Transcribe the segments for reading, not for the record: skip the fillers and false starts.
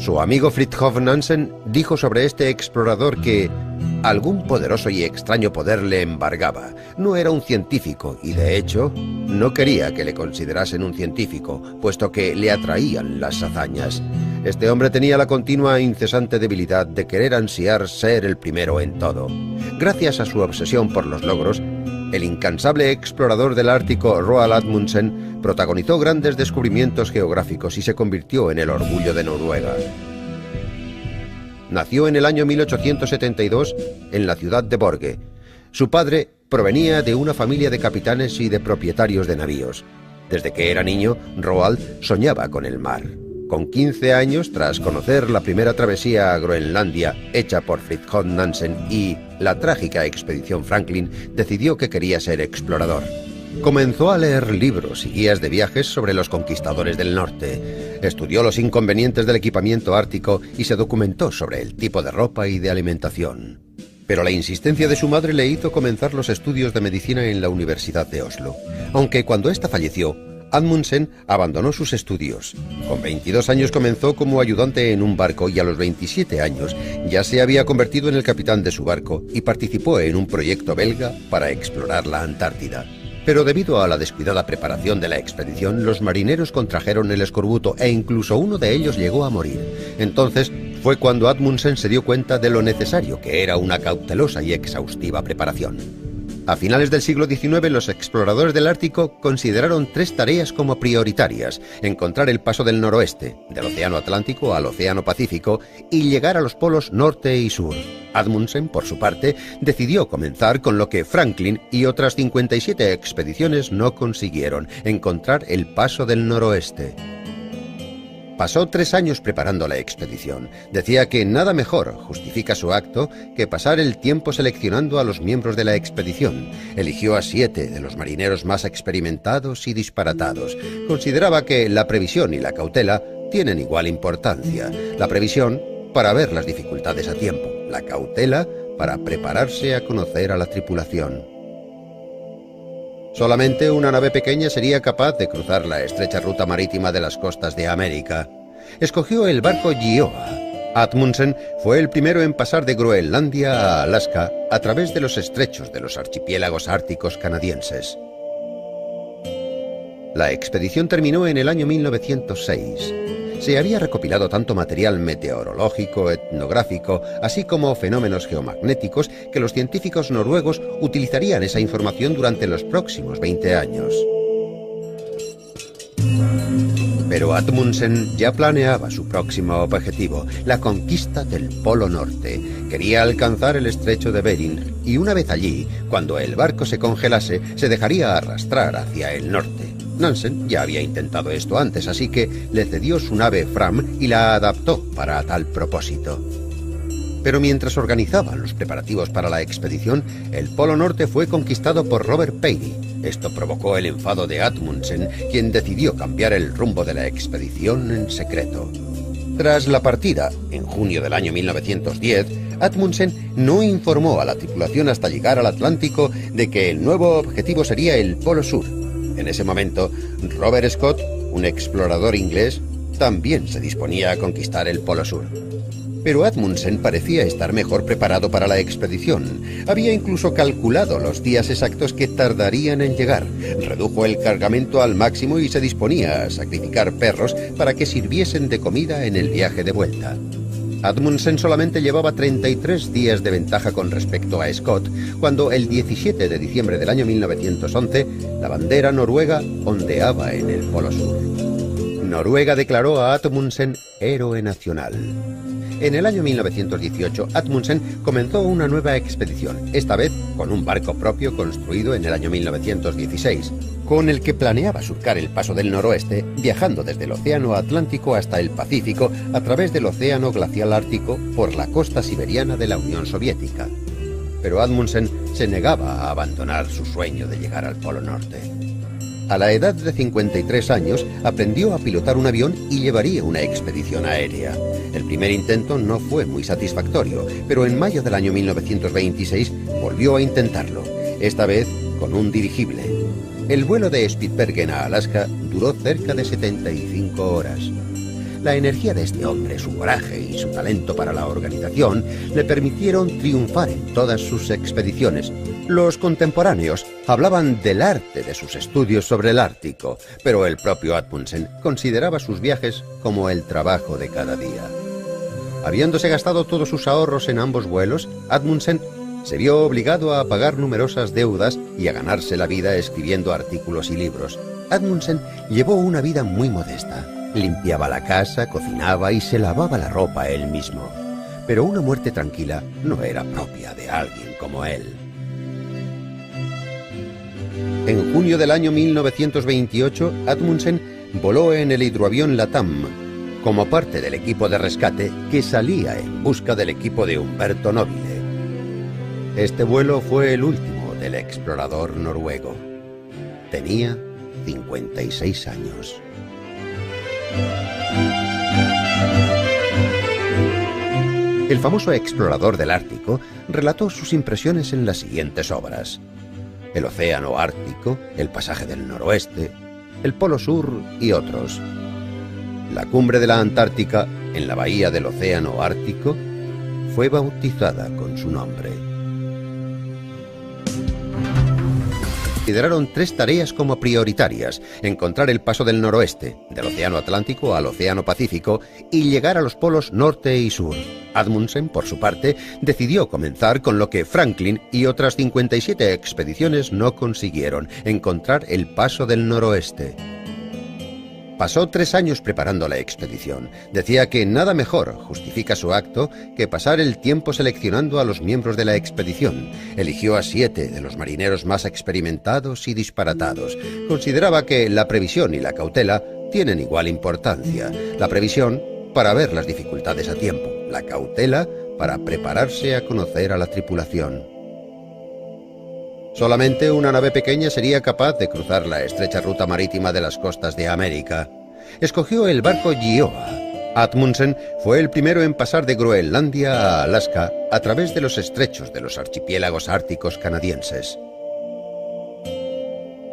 Su amigo Fridtjof Nansen dijo sobre este explorador que algún poderoso y extraño poder le embargaba. No era un científico y, de hecho, no quería que le considerasen un científico, puesto que le atraían las hazañas. Este hombre tenía la continua e incesante debilidad de querer ansiar ser el primero en todo. Gracias a su obsesión por los logros, el incansable explorador del Ártico Roald Amundsen protagonizó grandes descubrimientos geográficos y se convirtió en el orgullo de Noruega. Nació en el año 1872 en la ciudad de Borge. Su padre provenía de una familia de capitanes y de propietarios de navíos. Desde que era niño, Roald soñaba con el mar. Con 15 años, tras conocer la primera travesía a Groenlandia hecha por Fridtjof Nansen y la trágica expedición Franklin, decidió que quería ser explorador. Comenzó a leer libros y guías de viajes sobre los conquistadores del norte. Estudió los inconvenientes del equipamiento ártico y se documentó sobre el tipo de ropa y de alimentación. Pero la insistencia de su madre le hizo comenzar los estudios de medicina en la Universidad de Oslo. Aunque cuando ésta falleció, Amundsen abandonó sus estudios. Con 22 años comenzó como ayudante en un barco y a los 27 años ya se había convertido en el capitán de su barco y participó en un proyecto belga para explorar la Antártida. Pero debido a la descuidada preparación de la expedición, los marineros contrajeron el escorbuto e incluso uno de ellos llegó a morir. Entonces fue cuando Amundsen se dio cuenta de lo necesario que era una cautelosa y exhaustiva preparación. A finales del siglo XIX, los exploradores del Ártico consideraron 3 tareas como prioritarias: encontrar el paso del noroeste, del Océano Atlántico al Océano Pacífico, y llegar a los polos norte y sur. Amundsen, por su parte, decidió comenzar con lo que Franklin y otras 57 expediciones no consiguieron: encontrar el paso del noroeste. Pasó 3 años preparando la expedición. Decía que nada mejor justifica su acto que pasar el tiempo seleccionando a los miembros de la expedición. Eligió a 7 de los marineros más experimentados y disparatados. Consideraba que la previsión y la cautela tienen igual importancia. La previsión para ver las dificultades a tiempo, la cautela para prepararse a conocer a la tripulación. Solamente una nave pequeña sería capaz de cruzar la estrecha ruta marítima de las costas de América. Escogió el barco Gioa. Amundsen fue el primero en pasar de Groenlandia a Alaska a través de los estrechos de los archipiélagos árticos canadienses. La expedición terminó en el año 1906. Se había recopilado tanto material meteorológico, etnográfico, así como fenómenos geomagnéticos, que los científicos noruegos utilizarían esa información durante los próximos 20 años. Pero Amundsen ya planeaba su próximo objetivo, la conquista del Polo Norte. Quería alcanzar el estrecho de Bering y una vez allí, cuando el barco se congelase, se dejaría arrastrar hacia el norte. Nansen ya había intentado esto antes, así que le cedió su nave Fram y la adaptó para tal propósito. Pero mientras organizaban los preparativos para la expedición, el Polo Norte fue conquistado por Robert Peary. Esto provocó el enfado de Amundsen, quien decidió cambiar el rumbo de la expedición en secreto. Tras la partida, en junio del año 1910, Amundsen no informó a la tripulación hasta llegar al Atlántico de que el nuevo objetivo sería el Polo Sur. En ese momento, Robert Scott, un explorador inglés, también se disponía a conquistar el Polo Sur. Pero Amundsen parecía estar mejor preparado para la expedición. Había incluso calculado los días exactos que tardarían en llegar. Redujo el cargamento al máximo y se disponía a sacrificar perros para que sirviesen de comida en el viaje de vuelta. Amundsen solamente llevaba 33 días de ventaja con respecto a Scott, cuando el 17 de diciembre del año 1911 la bandera noruega ondeaba en el Polo Sur. Noruega declaró a Amundsen héroe nacional. En el año 1918, Amundsen comenzó una nueva expedición, esta vez con un barco propio construido en el año 1916, con el que planeaba surcar el paso del noroeste, viajando desde el Océano Atlántico hasta el Pacífico a través del Océano Glacial Ártico por la costa siberiana de la Unión Soviética. Pero Amundsen se negaba a abandonar su sueño de llegar al Polo Norte. A la edad de 53 años, aprendió a pilotar un avión y llevaría una expedición aérea. El primer intento no fue muy satisfactorio, pero en mayo del año 1926 volvió a intentarlo, esta vez con un dirigible. El vuelo de Spitsbergen a Alaska duró cerca de 75 horas. La energía de este hombre, su coraje y su talento para la organización le permitieron triunfar en todas sus expediciones. Los contemporáneos hablaban del arte de sus estudios sobre el Ártico, pero el propio Amundsen consideraba sus viajes como el trabajo de cada día. Habiéndose gastado todos sus ahorros en ambos vuelos, Amundsen se vio obligado a pagar numerosas deudas y a ganarse la vida escribiendo artículos y libros. Amundsen llevó una vida muy modesta. Limpiaba la casa, cocinaba y se lavaba la ropa él mismo. Pero una muerte tranquila no era propia de alguien como él. En junio del año 1928, Amundsen voló en el hidroavión Latam, como parte del equipo de rescate que salía en busca del equipo de Umberto Nobile. Este vuelo fue el último del explorador noruego. Tenía 56 años. El famoso explorador del Ártico relató sus impresiones en las siguientes obras: El océano Ártico, El pasaje del noroeste, El polo sur y otros. La cumbre de la Antártica, en la bahía del océano Ártico, fue bautizada con su nombre. Consideraron 3 tareas como prioritarias: encontrar el paso del noroeste, del océano Atlántico al océano Pacífico, y llegar a los polos norte y sur. Amundsen, por su parte, decidió comenzar con lo que Franklin y otras 57 expediciones no consiguieron: encontrar el paso del noroeste. Pasó 3 años preparando la expedición. Decía que nada mejor justifica su acto que pasar el tiempo seleccionando a los miembros de la expedición. Eligió a 7 de los marineros más experimentados y disparatados. Consideraba que la previsión y la cautela tienen igual importancia. La previsión para ver las dificultades a tiempo, la cautela para prepararse a conocer a la tripulación. Solamente una nave pequeña sería capaz de cruzar la estrecha ruta marítima de las costas de América. Escogió el barco Gioa. Amundsen fue el primero en pasar de Groenlandia a Alaska a través de los estrechos de los archipiélagos árticos canadienses.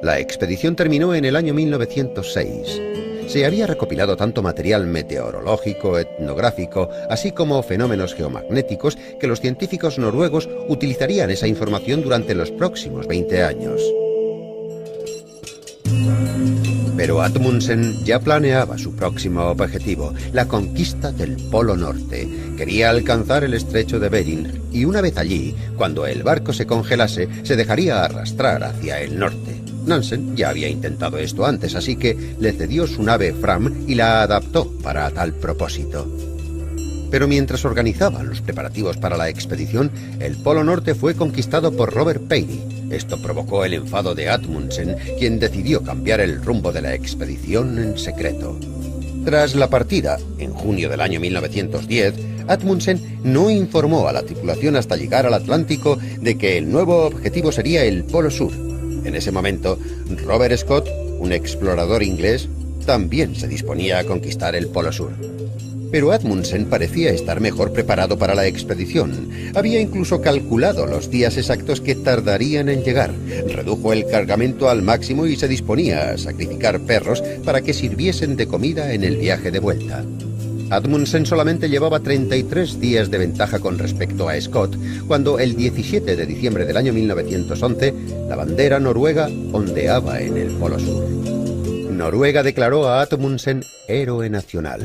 La expedición terminó en el año 1906. Se había recopilado tanto material meteorológico, etnográfico, así como fenómenos geomagnéticos, que los científicos noruegos utilizarían esa información durante los próximos 20 años. Pero Amundsen ya planeaba su próximo objetivo: la conquista del Polo Norte. Quería alcanzar el estrecho de Bering, y una vez allí, cuando el barco se congelase, se dejaría arrastrar hacia el norte. Nansen ya había intentado esto antes, así que le cedió su nave Fram y la adaptó para tal propósito. Pero mientras organizaban los preparativos para la expedición, el Polo Norte fue conquistado por Robert Peary. Esto provocó el enfado de Amundsen, quien decidió cambiar el rumbo de la expedición en secreto. Tras la partida, en junio del año 1910, Amundsen no informó a la tripulación hasta llegar al Atlántico de que el nuevo objetivo sería el Polo Sur. En ese momento, Robert Scott, un explorador inglés, también se disponía a conquistar el Polo Sur. Pero Amundsen parecía estar mejor preparado para la expedición. Había incluso calculado los días exactos que tardarían en llegar. Redujo el cargamento al máximo y se disponía a sacrificar perros para que sirviesen de comida en el viaje de vuelta. Amundsen solamente llevaba 33 días de ventaja con respecto a Scott, cuando el 17 de diciembre del año 1911 la bandera noruega ondeaba en el Polo Sur. Noruega declaró a Amundsen héroe nacional.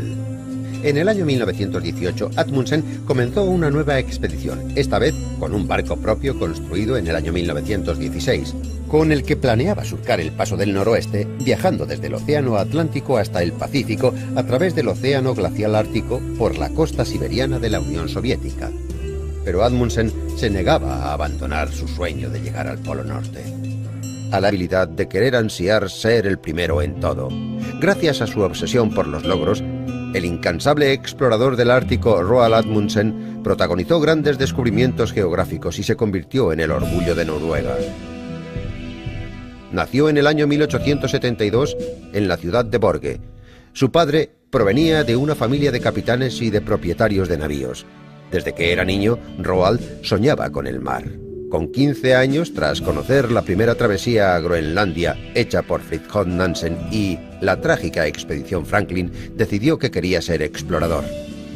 En el año 1918, Amundsen comenzó una nueva expedición, esta vez con un barco propio construido en el año 1916, con el que planeaba surcar el paso del noroeste, viajando desde el océano Atlántico hasta el Pacífico a través del océano glacial ártico por la costa siberiana de la Unión Soviética. Pero Amundsen se negaba a abandonar su sueño de llegar al Polo Norte. A la habilidad de querer ansiar ser el primero en todo. Gracias a su obsesión por los logros, el incansable explorador del Ártico Roald Amundsen protagonizó grandes descubrimientos geográficos y se convirtió en el orgullo de Noruega. Nació en el año 1872 en la ciudad de Borge. Su padre provenía de una familia de capitanes y de propietarios de navíos. Desde que era niño, Roald soñaba con el mar. Con 15 años, tras conocer la primera travesía a Groenlandia hecha por Fridtjof Nansen y la trágica expedición Franklin, decidió que quería ser explorador.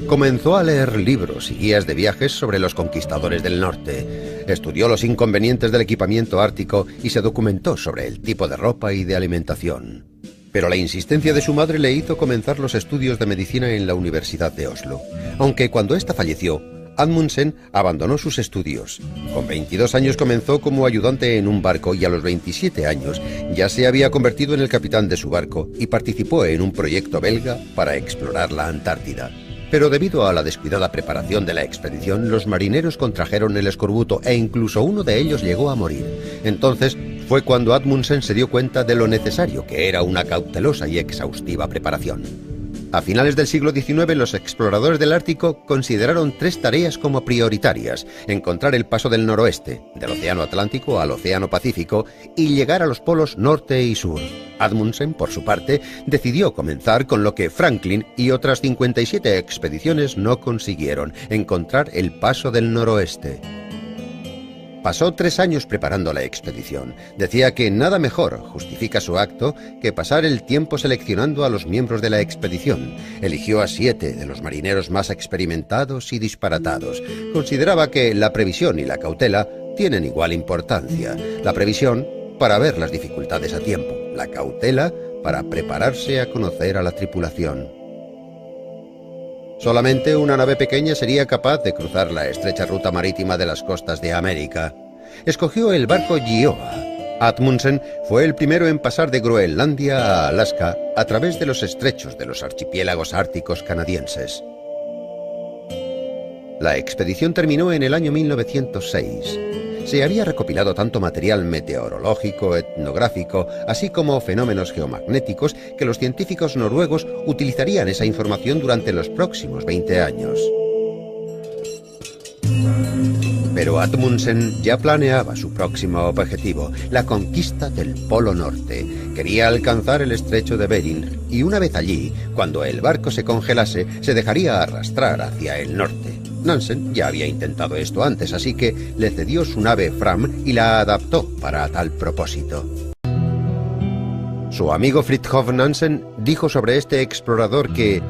Comenzó a leer libros y guías de viajes sobre los conquistadores del norte. Estudió los inconvenientes del equipamiento ártico y se documentó sobre el tipo de ropa y de alimentación. Pero la insistencia de su madre le hizo comenzar los estudios de medicina en la Universidad de Oslo. Aunque cuando ésta falleció, Amundsen abandonó sus estudios. Con 22 años comenzó como ayudante en un barco y a los 27 años ya se había convertido en el capitán de su barco y participó en un proyecto belga para explorar la Antártida. Pero debido a la descuidada preparación de la expedición, los marineros contrajeron el escorbuto e incluso uno de ellos llegó a morir. Entonces fue cuando Amundsen se dio cuenta de lo necesario que era una cautelosa y exhaustiva preparación. A finales del siglo XIX, los exploradores del Ártico consideraron 3 tareas como prioritarias: encontrar el paso del noroeste, del Océano Atlántico al Océano Pacífico, y llegar a los polos norte y sur. Amundsen, por su parte, decidió comenzar con lo que Franklin y otras 57 expediciones no consiguieron: encontrar el paso del noroeste. Pasó 3 años preparando la expedición. Decía que nada mejor justifica su acto que pasar el tiempo seleccionando a los miembros de la expedición. Eligió a 7 de los marineros más experimentados y disparatados. Consideraba que la previsión y la cautela tienen igual importancia. La previsión para ver las dificultades a tiempo. La cautela para prepararse a conocer a la tripulación. Solamente una nave pequeña sería capaz de cruzar la estrecha ruta marítima de las costas de América. Escogió el barco Gioa. Amundsen fue el primero en pasar de Groenlandia a Alaska a través de los estrechos de los archipiélagos árticos canadienses. La expedición terminó en el año 1906. Se había recopilado tanto material meteorológico, etnográfico, así como fenómenos geomagnéticos, que los científicos noruegos utilizarían esa información durante los próximos 20 años. Pero Amundsen ya planeaba su próximo objetivo: la conquista del Polo Norte. Quería alcanzar el estrecho de Bering y una vez allí, cuando el barco se congelase, se dejaría arrastrar hacia el norte. Nansen ya había intentado esto antes, así que le cedió su nave Fram y la adaptó para tal propósito. Su amigo Fridtjof Nansen dijo sobre este explorador que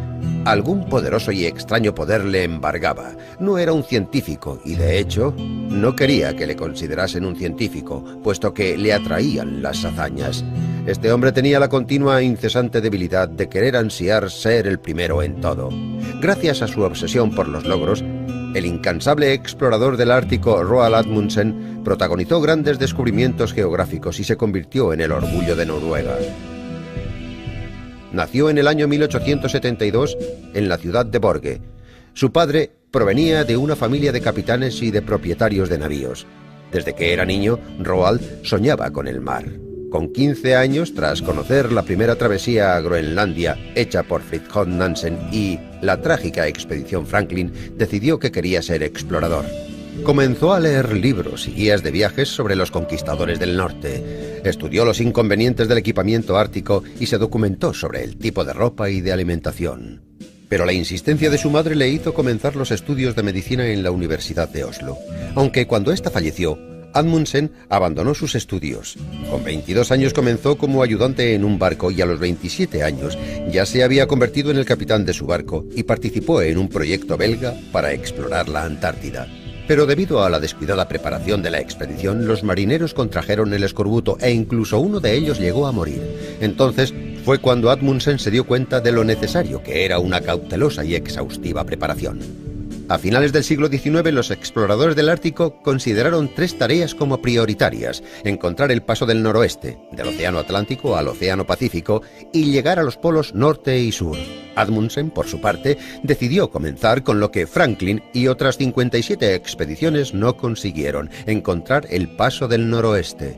algún poderoso y extraño poder le embargaba. No era un científico y, de hecho, no quería que le considerasen un científico, puesto que le atraían las hazañas. Este hombre tenía la continua e incesante debilidad de querer ansiar ser el primero en todo. Gracias a su obsesión por los logros, el incansable explorador del Ártico Roald Amundsen protagonizó grandes descubrimientos geográficos y se convirtió en el orgullo de Noruega. Nació en el año 1872 en la ciudad de Borge. Su padre provenía de una familia de capitanes y de propietarios de navíos. Desde que era niño, Roald soñaba con el mar. Con 15 años, tras conocer la primera travesía a Groenlandia hecha por Fridtjof Nansen y la trágica expedición Franklin, decidió que quería ser explorador. Comenzó a leer libros y guías de viajes sobre los conquistadores del norte. Estudió los inconvenientes del equipamiento ártico y se documentó sobre el tipo de ropa y de alimentación. Pero la insistencia de su madre le hizo comenzar los estudios de medicina en la Universidad de Oslo. Aunque cuando ésta falleció, Amundsen abandonó sus estudios. Con 22 años comenzó como ayudante en un barco y a los 27 años ya se había convertido en el capitán de su barco y participó en un proyecto belga para explorar la Antártida. Pero debido a la descuidada preparación de la expedición, los marineros contrajeron el escorbuto e incluso uno de ellos llegó a morir. Entonces fue cuando Amundsen se dio cuenta de lo necesario que era una cautelosa y exhaustiva preparación. A finales del siglo XIX, los exploradores del Ártico consideraron 3 tareas como prioritarias: encontrar el paso del noroeste, del Océano Atlántico al Océano Pacífico, y llegar a los polos norte y sur. Amundsen, por su parte, decidió comenzar con lo que Franklin y otras 57 expediciones no consiguieron: encontrar el paso del noroeste.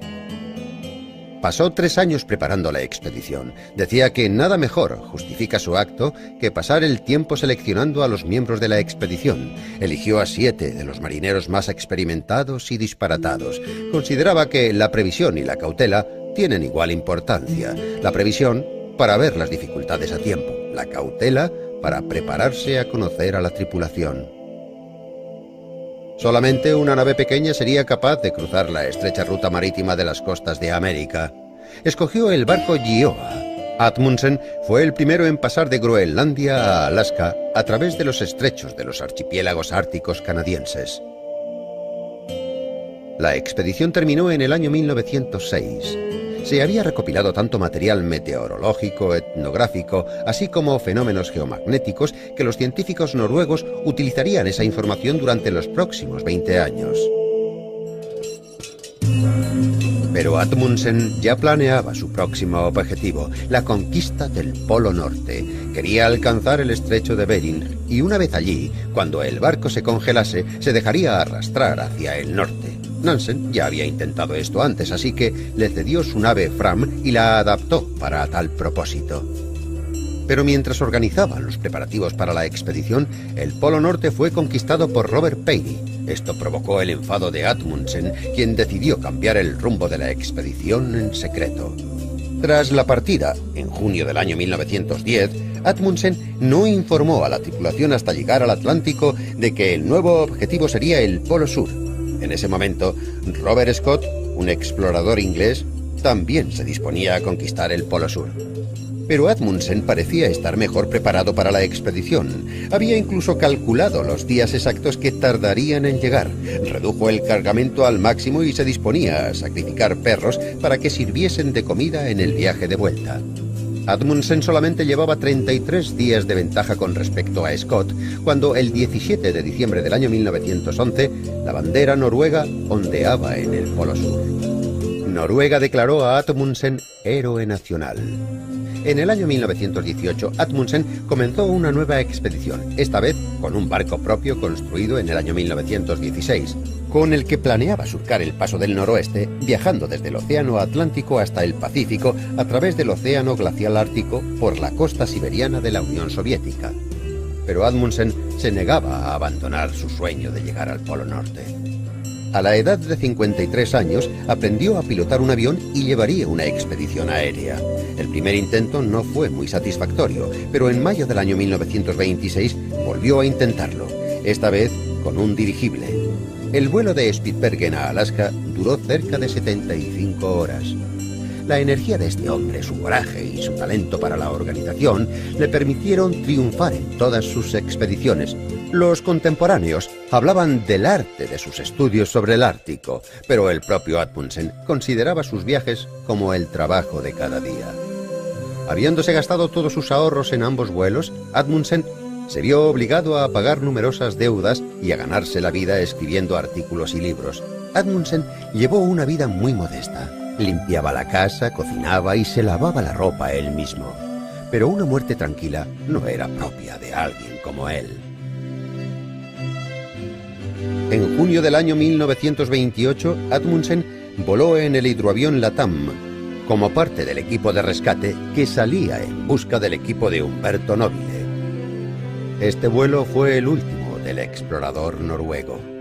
Pasó 3 años preparando la expedición. Decía que nada mejor justifica su acto que pasar el tiempo seleccionando a los miembros de la expedición. Eligió a 7 de los marineros más experimentados y disparatados. Consideraba que la previsión y la cautela tienen igual importancia. La previsión para ver las dificultades a tiempo. La cautela para prepararse a conocer a la tripulación. Solamente una nave pequeña sería capaz de cruzar la estrecha ruta marítima de las costas de América. Escogió el barco Gioa. Amundsen fue el primero en pasar de Groenlandia a Alaska a través de los estrechos de los archipiélagos árticos canadienses. La expedición terminó en el año 1906. Se había recopilado tanto material meteorológico, etnográfico, así como fenómenos geomagnéticos, que los científicos noruegos utilizarían esa información durante los próximos 20 años. Pero Amundsen ya planeaba su próximo objetivo, la conquista del Polo Norte. Quería alcanzar el estrecho de Bering y una vez allí, cuando el barco se congelase, se dejaría arrastrar hacia el norte. Nansen ya había intentado esto antes, así que le cedió su nave Fram y la adaptó para tal propósito. Pero mientras organizaban los preparativos para la expedición, el Polo Norte fue conquistado por Robert Peary. Esto provocó el enfado de Amundsen, quien decidió cambiar el rumbo de la expedición en secreto. Tras la partida, en junio del año 1910, Amundsen no informó a la tripulación hasta llegar al Atlántico de que el nuevo objetivo sería el Polo Sur. En ese momento, Robert Scott, un explorador inglés, también se disponía a conquistar el Polo Sur. Pero Amundsen parecía estar mejor preparado para la expedición. Había incluso calculado los días exactos que tardarían en llegar. Redujo el cargamento al máximo y se disponía a sacrificar perros para que sirviesen de comida en el viaje de vuelta. Amundsen solamente llevaba 33 días de ventaja con respecto a Scott, cuando el 17 de diciembre del año 1911, la bandera noruega ondeaba en el Polo Sur. Noruega declaró a Amundsen héroe nacional. En el año 1918, Amundsen comenzó una nueva expedición, esta vez con un barco propio construido en el año 1916, con el que planeaba surcar el paso del noroeste, viajando desde el Océano Atlántico hasta el Pacífico a través del Océano Glacial Ártico por la costa siberiana de la Unión Soviética. Pero Amundsen se negaba a abandonar su sueño de llegar al Polo Norte. A la edad de 53 años, aprendió a pilotar un avión y llevaría una expedición aérea. El primer intento no fue muy satisfactorio, pero en mayo del año 1926 volvió a intentarlo, esta vez con un dirigible. El vuelo de Spitsbergen a Alaska duró cerca de 75 horas. La energía de este hombre, su coraje y su talento para la organización le permitieron triunfar en todas sus expediciones. Los contemporáneos hablaban del arte de sus estudios sobre el Ártico, pero el propio Amundsen consideraba sus viajes como el trabajo de cada día. Habiéndose gastado todos sus ahorros en ambos vuelos, Amundsen se vio obligado a pagar numerosas deudas y a ganarse la vida escribiendo artículos y libros. Amundsen llevó una vida muy modesta. Limpiaba la casa, cocinaba y se lavaba la ropa él mismo. Pero una muerte tranquila no era propia de alguien como él. En junio del año 1928, Amundsen voló en el hidroavión Latam, como parte del equipo de rescate que salía en busca del equipo de Humberto Nobile. Este vuelo fue el último del explorador noruego.